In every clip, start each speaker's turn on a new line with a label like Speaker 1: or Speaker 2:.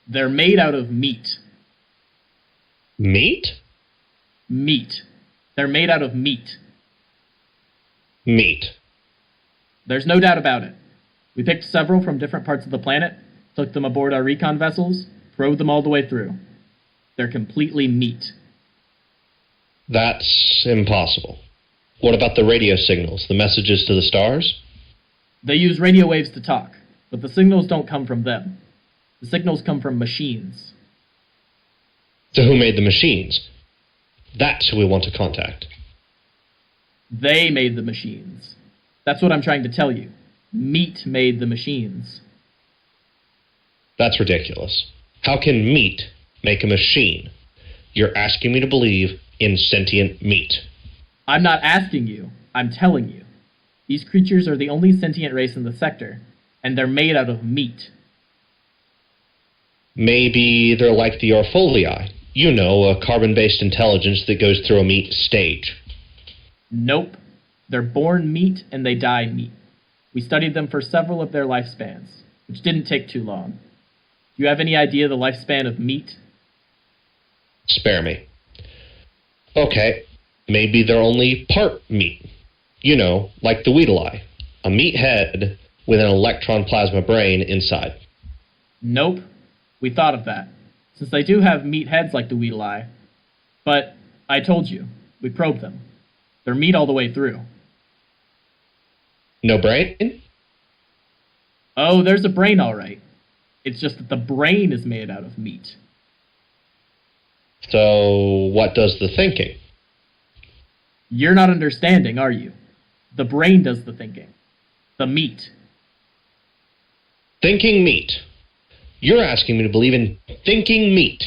Speaker 1: They're made out of meat.
Speaker 2: Meat?
Speaker 1: Meat. They're made out of meat.
Speaker 2: Meat.
Speaker 1: There's no doubt about it. We picked several from different parts of the planet, took them aboard our recon vessels, probed them all the way through. They're completely meat.
Speaker 2: That's impossible. What about the radio signals, the messages to the stars?
Speaker 1: They use radio waves to talk, but the signals don't come from them. The signals come from machines.
Speaker 2: So who made the machines? That's who we want to contact.
Speaker 1: They made the machines. That's what I'm trying to tell you. Meat made the machines.
Speaker 2: That's ridiculous. How can meat make a machine? You're asking me to believe in sentient meat.
Speaker 1: I'm not asking you. I'm telling you. These creatures are the only sentient race in the sector, and they're made out of meat.
Speaker 2: Maybe they're like the Orfolii. You know, a carbon-based intelligence that goes through a meat stage.
Speaker 1: Nope. They're born meat and they die meat. We studied them for several of their lifespans, which didn't take too long. Do you have any idea the lifespan of meat?
Speaker 2: Spare me. Okay, maybe they're only part meat. You know, like the Weedlei, a meat head with an electron plasma brain inside.
Speaker 1: Nope. We thought of that, since they do have meat heads like the Weedlei. But I told you, we probed them. They're meat all the way through.
Speaker 2: No brain?
Speaker 1: Oh, there's a brain all right. It's just that the brain is made out of meat.
Speaker 2: So what does the thinking?
Speaker 1: You're not understanding, are you? The brain does the thinking. The meat.
Speaker 2: Thinking meat. You're asking me to believe in thinking meat.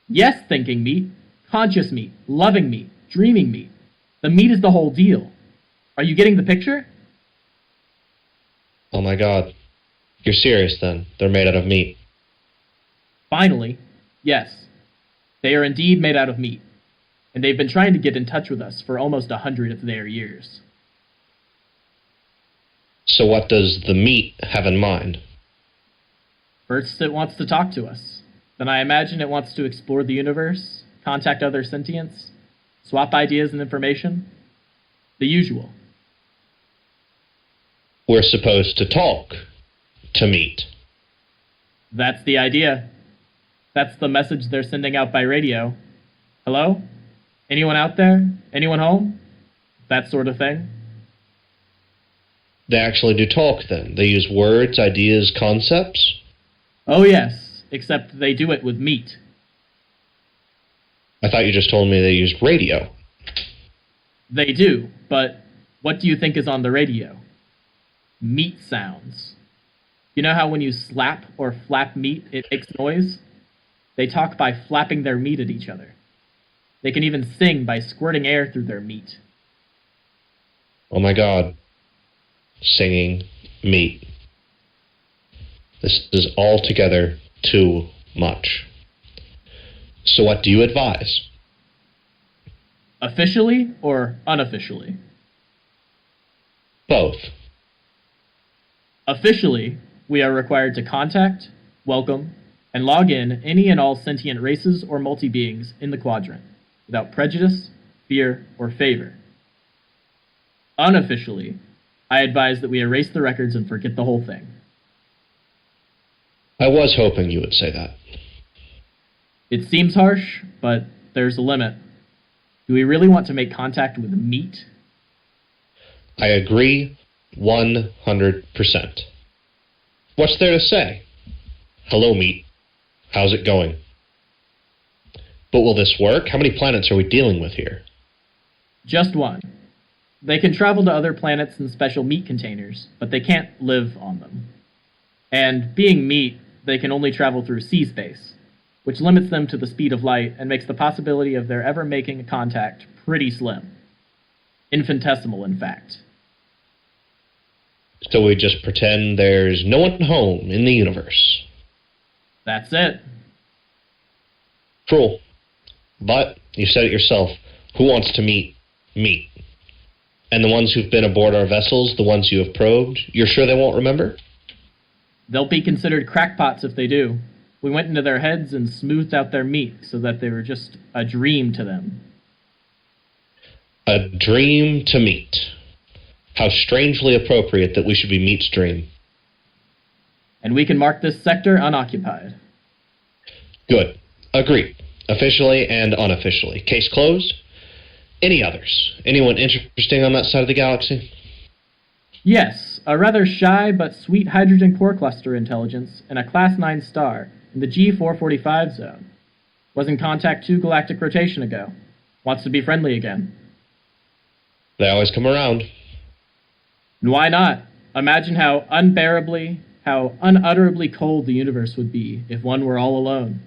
Speaker 1: Yes, thinking meat. Conscious meat. Loving meat. Dreaming meat. The meat is the whole deal. Are you getting the picture?
Speaker 2: Oh my god. You're serious then. They're made out of meat.
Speaker 1: Finally, yes. They are indeed made out of meat. And they've been trying to get in touch with us for almost 100 of their years.
Speaker 2: So what does the meat have in mind?
Speaker 1: First, it wants to talk to us. Then I imagine it wants to explore the universe, contact other sentients, swap ideas and information. The usual.
Speaker 2: We're supposed to talk to meat.
Speaker 1: That's the idea. That's the message they're sending out by radio. Hello? Anyone out there? Anyone home? That sort of thing.
Speaker 2: They actually do talk then. They use words, ideas, concepts.
Speaker 1: Oh yes, except they do it with meat.
Speaker 2: I thought you just told me they used radio.
Speaker 1: They do, but what do you think is on the radio? Meat sounds. You know how when you slap or flap meat, it makes noise? They talk by flapping their meat at each other. They can even sing by squirting air through their meat.
Speaker 2: Oh my god. Singing meat. This is altogether too much. So what do you advise?
Speaker 1: Officially or unofficially?
Speaker 2: Both.
Speaker 1: Officially, we are required to contact, welcome, and log in any and all sentient races or multi-beings in the quadrant, without prejudice, fear, or favor. Unofficially, I advise that we erase the records and forget the whole thing.
Speaker 2: I was hoping you would say that.
Speaker 1: It seems harsh, but there's a limit. Do we really want to make contact with meat?
Speaker 2: I agree 100%. What's there to say? Hello, meat. How's it going? But will this work? How many planets are we dealing with here?
Speaker 1: Just one. They can travel to other planets in special meat containers, but they can't live on them. And being meat, they can only travel through sea space, which limits them to the speed of light and makes the possibility of their ever making contact pretty slim. Infinitesimal, in fact.
Speaker 2: So we just pretend there's no one home in the universe.
Speaker 1: That's it.
Speaker 2: Cruel. But, you said it yourself, who wants to meet meat? And the ones who've been aboard our vessels, the ones you have probed, you're sure they won't remember?
Speaker 1: They'll be considered crackpots if they do. We went into their heads and smoothed out their meat so that they were just a dream to them.
Speaker 2: A dream to meet. How strangely appropriate that we should be Meat's dream.
Speaker 1: And we can mark this sector unoccupied.
Speaker 2: Good. Agreed. Officially and unofficially. Case closed. Any others? Anyone interesting on that side of the galaxy?
Speaker 1: Yes, a rather shy but sweet hydrogen core cluster intelligence in a Class 9 star in the G445 zone. Was in contact 2 galactic rotation ago. Wants to be friendly again.
Speaker 2: They always come around.
Speaker 1: And why not? Imagine how unutterably cold the universe would be if one were all alone.